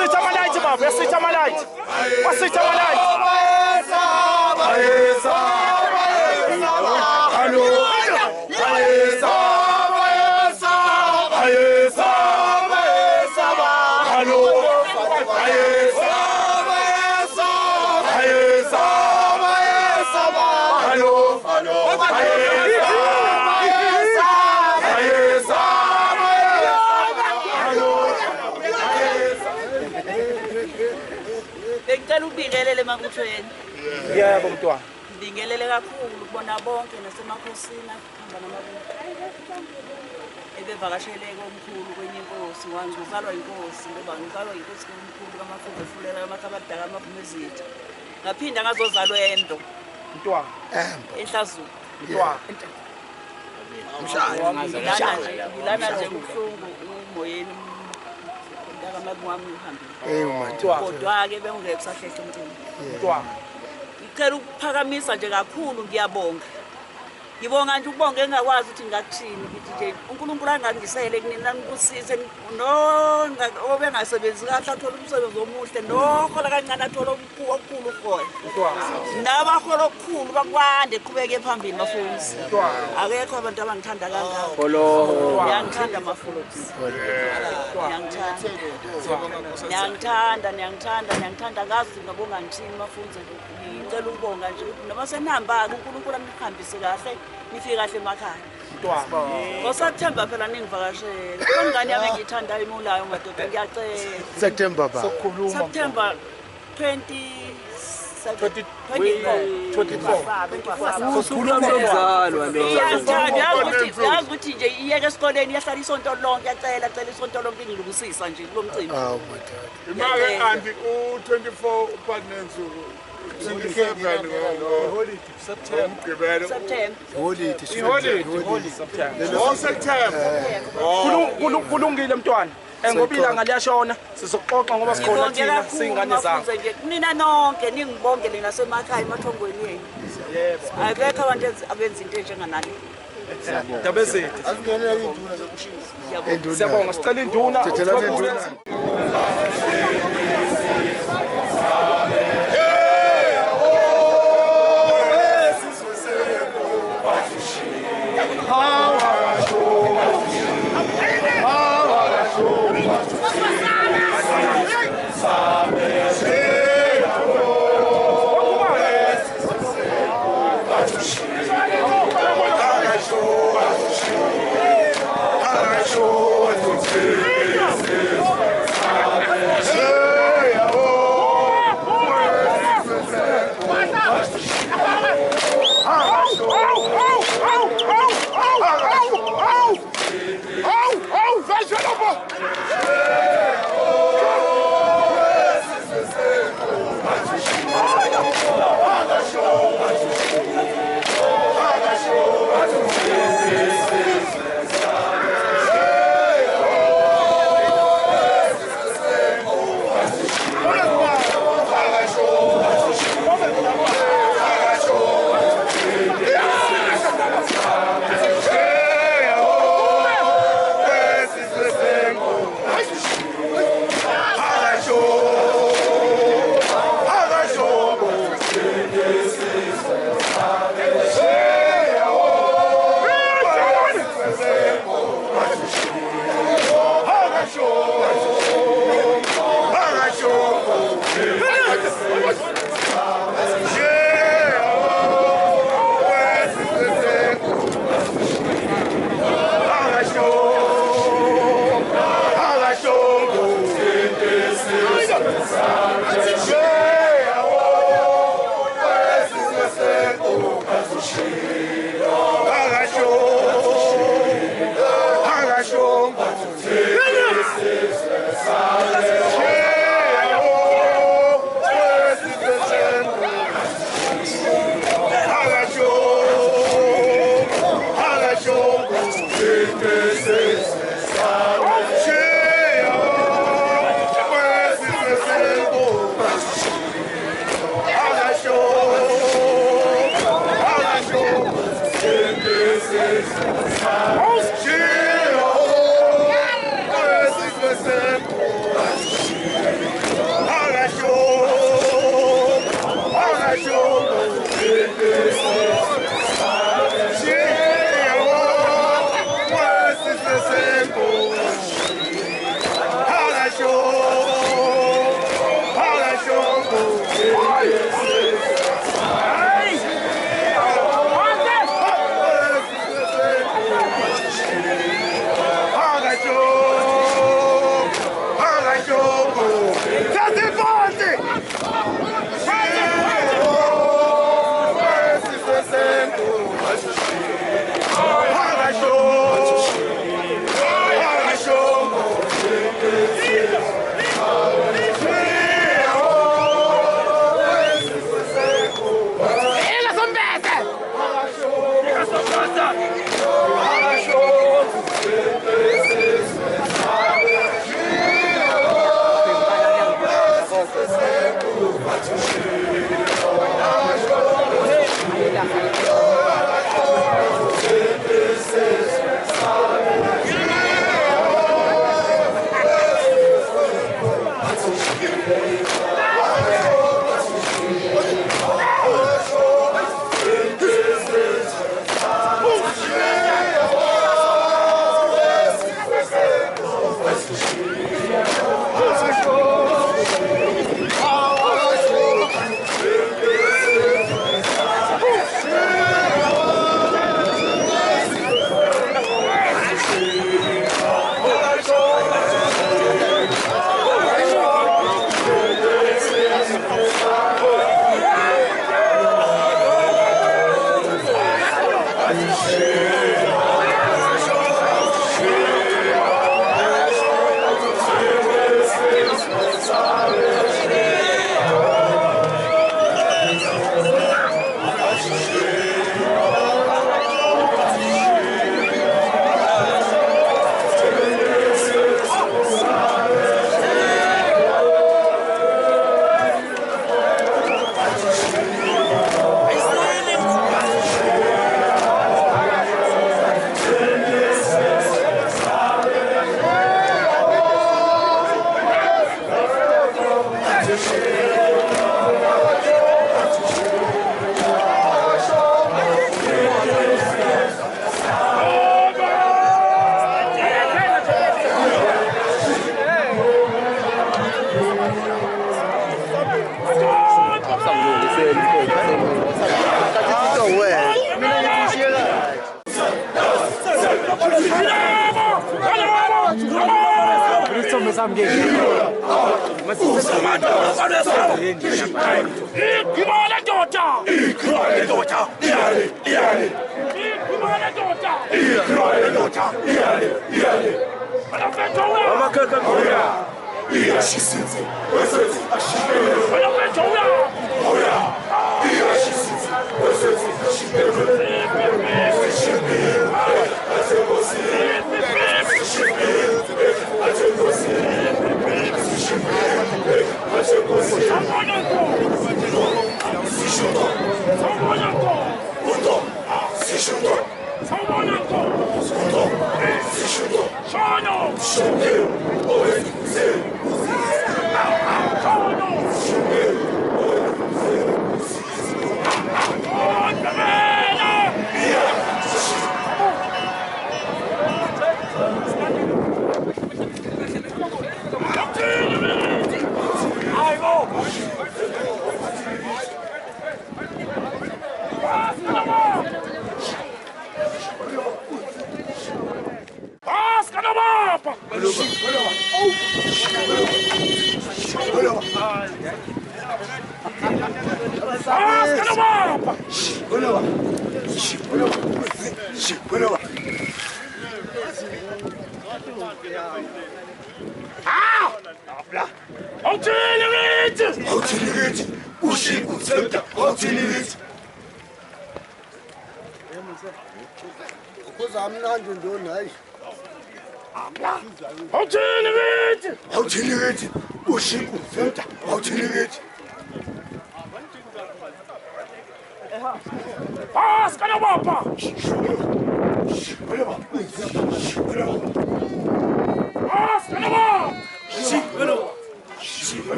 Uyasitha amalayithi baba, uyasitha amalayithi. Wasitha amalayithi. Hallo. Bengicela ubingelele emabuthweni. Yebo mntwana. Bingelele kakhulu ukubona bonke nasemakhosini ahamba namabutho. Ebevakashele komkhulu kwenye inkosi, wangizalwa inkosi ngoba ngizalwa inkosi komkhulu kamafuku efulela kamakhabadala amavumezitha. Ngaphinda ngazozalwa endo. Mntwana. Enhlazulu. Mntwana. Ngilana nje kuhlungu umoyeni kodwa-ke bengeke sahlehla umcimbi. Ngicela ukuphakamisa nje kakhulu, ngiyabonga. Ngibonga nje ukubonga engakwazi ukuthi ngakuthini ukuthi nje uNkulunkulu angangisele kunini angibusise obengasebenzi kahle athola umsebenzi omuhle nohola kancane athola okukhulu ukhona. Nabahola okukhulu bakwande eqhubeke phambili bafundisi. Akekho abantu abangithanda kangako. Ngiyangithanda amafolosi. Ngiyangithanda ngazi ngabonga ngithini bafunze. Ngicela ukubonga nje noma senihamba-ke uNkulunkulu anihambise kahle nifike kahle emakhaya. Ngosathemba phela ningivakashele. Ingane yami engiyithandayo imulayo madoda ngiyacela. September ba. September 24 ukuthi nje iyeke esikoleni yahlala isonto lonke yacela isonto lonke ngilungisisa nje kulo mcimbi. Imali anti u24 upanensuku 27 September. Kulungile mntwana. Ngoba ilanga liyashona sizoxoxa ngoba sikhona thina singane zakho. Nina nonke ningibongele nasemakhaya emathongweni yenu. Yebo. Akekho abantu abenza into enjenganale. Dabezitha. Asingenele induna zokushisa. Siyabonga sicela induna.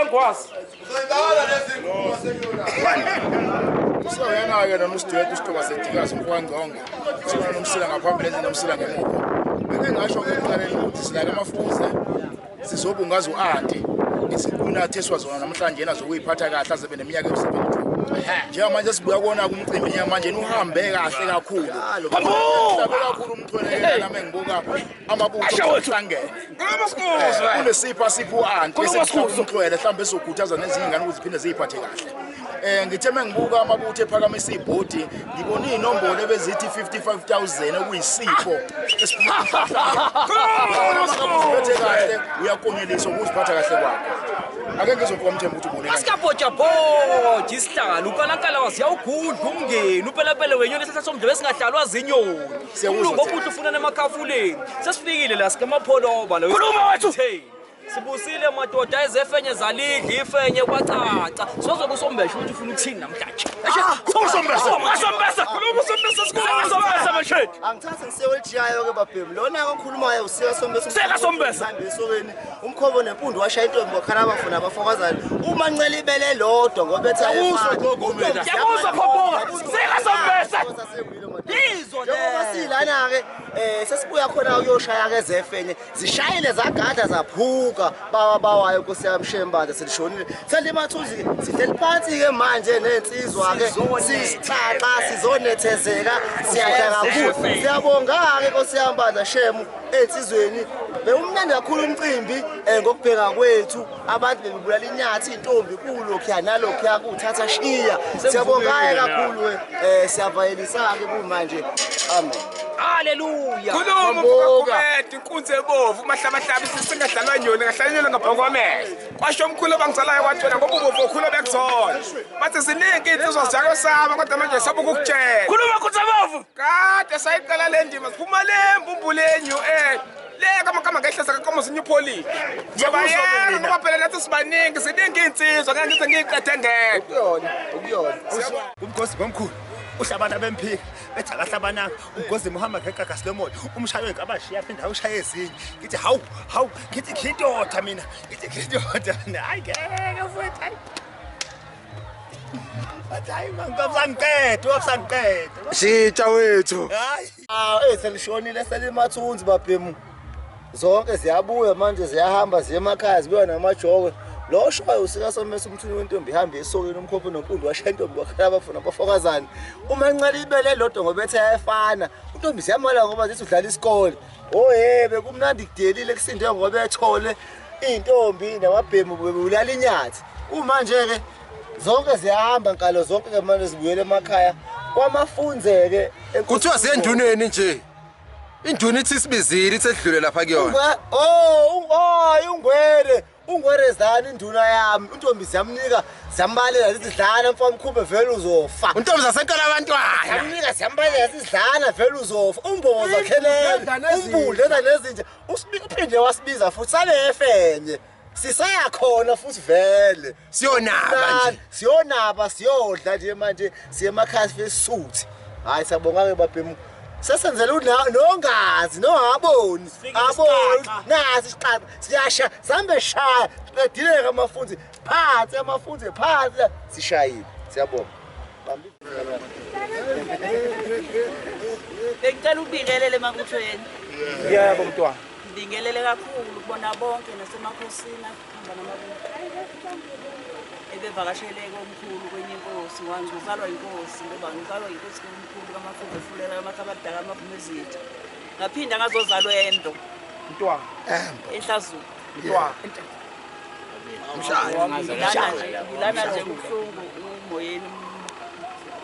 bengikwazi. So yana-ke nona usidwethu isitoka sedikazi umfowangcongo sibona nomsila ngaphambili endlela nomsila ngemuva. Beke ngasho-ke ekuqaleni ukuthi silala amafuze sizobungaza u-anti kunathiswa zona namhlanje yena zokuyiphatha kahle aze beneminyaka ewu-72. Njengamanje sibuya kubona kumcimbi njengamanje uhambe kahle kakhulu. Uhambe kakhulu umchwele nami engibuka amabutho Uhlangene. Kunesipho asipho u-anti umchwele mhlawumbe ezokhuthaza nezinye ingane ukuthi ziphinde ziyiphathe kahle. Ngithe mengibuka amabutho ephakamisa ibhodi ngibona inombolo ebezithi 55,000 okuyisipho esiphuma kahle uyakonyeliswa ukuziphatha kahle kwakho. Ake ngizokuwa Mthembu ukuthi ubone Asikabhoja isihlalo ukalankala wasiyawugudla umngeni uphelaphela wenyoni esasomdlebe singadlalwa zinyoni. Umlungu obuhle ufuna nemakhafuleni. Sesifikile la sikemapholoba la. Khuluma wethu. Sibusile madoda ezefenye zalidla ifenye kwacaca. Sozobe usombesha ukuthi ufuna ukuthini namhlanje. Usombesa. Khuluma usombesa sikhuluma manje. Angithatha ngiseweljiyayo ke babhemu. Lona okhulumayo usika sombesa. Seka sombesa. Esokeni umkhobo nempundu washaya intombi wakhala abafuna abafokazana. Uma ncela ibele lodwa ngoba ethi Yabuzwa phophoka. Seka sombesa. Izwo njengoba silana ke sesibuya khona uyoshaya ke zefenye zishayile zagada zaphuka bawayo Nkosi yami Shembaza selishonile selimathuzi ke sihleli phansi ke manje nensizwa ke sisixaxa sizonethezeka siyaya kakhulu siyabonga ke Nkosi yami Mbaza Shemu ensizweni bewumnandi kakhulu umcimbi ngokubheka kwethu abantu bebulala inyathi intombi kulokhu nalokhu yakuthatha shiya siyabonga kakhulu siyavayelisa ke kumanje amen. Haleluya. Khuluma ukumete inkunzi ebovu mahlabahlabi singadlalwa inyoni ngahlala inyoni ngabhonga amehlo. Kwasho omkhulu bangizalayo kwathona ngoba ubovu okhulu bekuzona. Bathi siningi insizwa zalo saba kodwa manje sabuka ukutshela. Khuluma inkunzi ebovu. Kade sayiqala le ndima siphuma le mbumbulenyu leka makama ngehlisa kakomo zinyupholi. Ngibayeka ngoba phela nathi sibaningi siningi insizwa ngeke ngize ngiqethe ngeke. Ukuyona. Umgosi bomkhulu uhlabana bemphika bethi akahlabananga ugozi muhamba ngegagasi lemoto umshayo wenkabashiya aphinda awushaye ezinye ngithi hawu ngithi khintotha mina ngithi khintotha hayi ngeke futhi hayi wafsangiqeda Shitsha wethu. hayi Selishonile selimathunzi babhemu zonke ziyabuya manje ziyahamba ziye emakhaya zibuya namajoko lo shoyo usika somesa umthuni wentombi ihamba esokeni umkhopho nompundu washaya intombi wakhala abafuna abafokazana uma ncela ibele lodwa ngoba ethi ayafana intombi siyamala ngoba zithi udlala isikole bekumnandi kudelile kusinde ngoba ethole intombi namabhemu bebulala inyathi manje ke zonke ziyahamba nkalo zonke ke manje zibuyele emakhaya kwamafunzeke kuthiwa siyenduneni nje induna ithi sibizile ithi edlule lapha kuyona ungwere zani induna yami intombi siyamnika siyambalela zidlana mfana mkhumbe vele uzofa untombi zasenkala abantwana siyamnika siyambalela zidlana vele uzofa umbobo zakhelele umbudle nezinje uphinde wasibiza futhi sale efenye sisaya khona futhi vele siyonaba siyodla nje manje siye emakhaya fesisuthi hayi siyabonga ke babhemu sesenzela nongazi nongaboni aboni nasi isiqaba siyasha sambe shaya qedileke amafunzi phansi sishayile siyabonga Bengicela ubingelele emabuthweni. Yebo mntwana. Ngibingelele kakhulu ukubona bonke nasemakhosini ahamba namabutho. Ebevakasheleke omkhulu kwenye inkosi ngizalwa inkosi ngoba ngizalwa inkosi omkhulu kamafundo efulela amakhabadala amavumezitha. Ngaphinda ngazozalwa endo. Mntwana. Enhlazulu. Mntwana. Ngilana nje kuhlungu umoyeni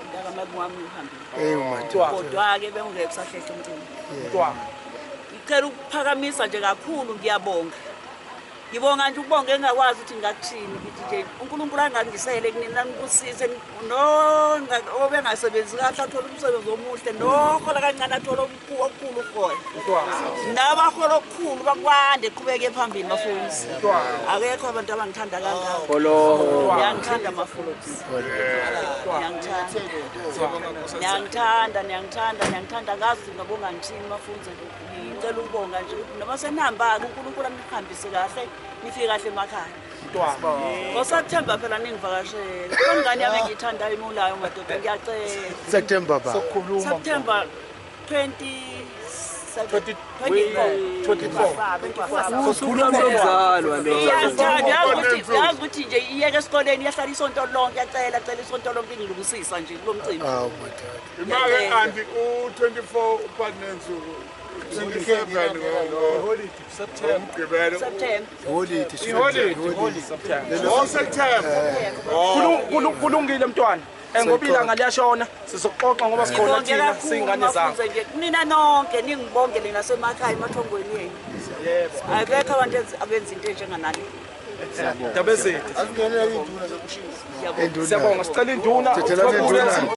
umntaka wami uhambile. Kodwa-ke bengeke kusahlehle umcimbi. Mntwana. Ngicela ukuphakamisa nje kakhulu ngiyabonga. Ngibonga nje ukubonga engakwazi ukuthi ngakuthini ngithi nje uNkulunkulu angandisele kunina ngikusize obengasebenzi kahle athola umsebenzi omuhle nohola kancane athola okukhulu khona. Nabahola okukhulu bakwande qhubeke phambili bafundisi. Akekho abantu abangithanda kangako. Ngiyangithanda mafundisi. Ngiyangithanda ngazi ngabonga ngithini mafundisi ngicela ukubonga nje ukuthi noma senihamba uNkulunkulu anihambise kahle nifike kahle emakhaya. ngoSeptember phela ningivakashela khona ngane yami engiyithandayo imulayo madoda ngiyacela September ba. September 24 Sokhuluma umzalwa lo. yazi ukuthi nje iyeke esikoleni yahlala isonto lonke yacela isonto lonke ingilungisisa nje kulo mcimbi Hawu madodana. Imake anti u24 uPanensuku 27 ngo September. kulungile mntwana ngoba ilanga liyashona sizoxoxa ngoba sikhona thina singane zami nina nonke ningibongele nasemakhaya emathongweni yenu ayibekho abantu abenza into enjenganale Dabezeti Akungenela induna zokushisa. siyabonga sicela induna